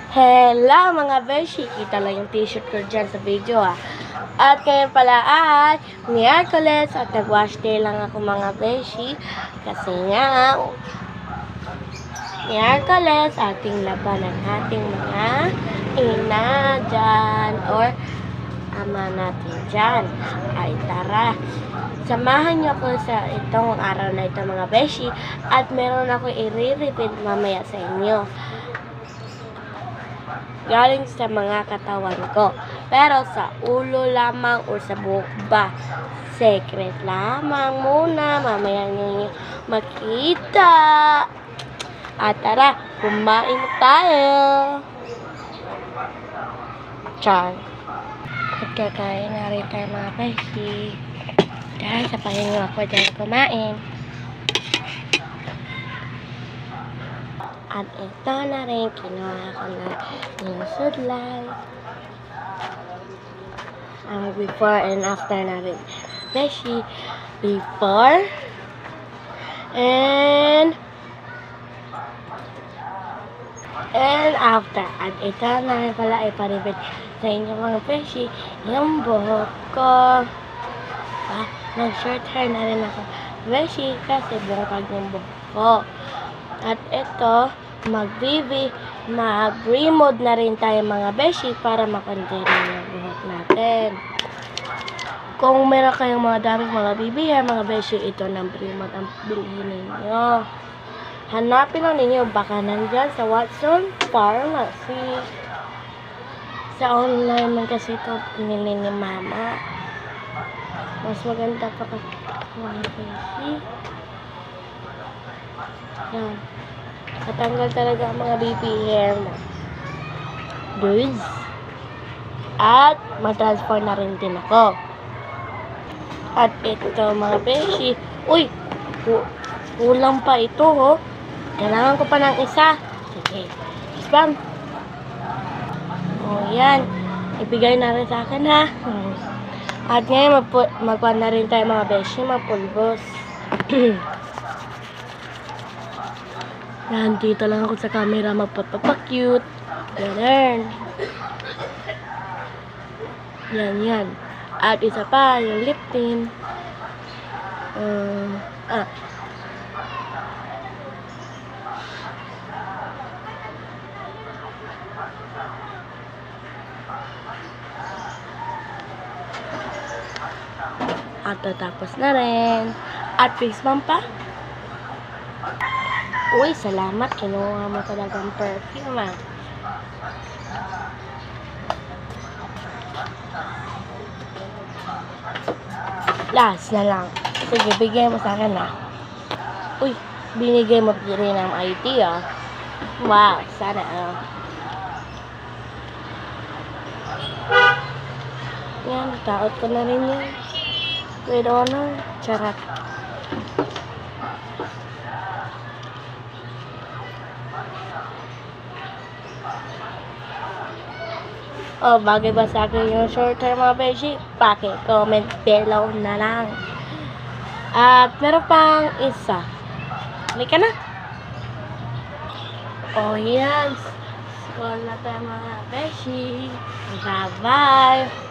Hello mga beshi! Kita lang yung t-shirt ko dyan sa video At ngayon pala ay Miyerkules at nag-wash day lang ako mga beshi. Kasi nga Miyerkules, ating laban ng ating mga ina dyan or ama natin dyan. Ay tara, samahan niyo ako sa itong araw na ito mga beshi. At meron ako i-repeat mamaya sa inyo galing sa mga katawan ko. Pero sa ulo lamang o sa buhok ba, secret lamang muna. Mamaya nyo makita. At tara, kumain tayo. Char. At kakain na rin tayo mga beshi. Dahil sa pahingo ako dyan kumain. At ito na rin, kinuha ko na yung sudlay. Before and after na rin. Beshi, before and after. At ito na rin pala iparibit sa inyo mga beshi, yung buhok ko. Nag-short hair na rin ako beshi kasi bungkag yung buhok ko. At ito, mag-remode na rin tayo mga beshi para makondiri yung buhok natin. Kung meron kayong mga daming mga baby hair, mga beshi, ito ng remode ang bilhin ninyo. Hanapin lang ninyo, baka nandyan sa Watson Pharmacy. Sa online man kasi ito pinili ni mama. Mas maganda pa kasi mga beshi. Yan. Matanggal talaga ang mga baby hair mo. Guys. At mag-transfer na rin din ako. At ito mga beshi. Uy! Kulang pa ito oh. Kailangan ko pa ng isa. Sige. Spam. O yan. Ibigay na rin sa akin ha. At ngayon magkuhan na rin tayo mga beshi. Mapulbos. Nandito lang ako sa camera magpapapakute. Ganun. Yan. At isa pa, yung lip tint. At tatapos na rin. At face balm pa. Uy, salamat. Kinuha mo talagang perfume Last na lang. Sige, bigay mo sa akin Uy, binigay mo rin ng IT Wow, sana Yan, taot ko na rin yan. With honor. Charot. Bagay ba sa akin yung short hair mga beshi? Paki-comment below na lang. At meron pang isa. Halika na. Yan. Scroll na tayo mga beshi. Bye-bye.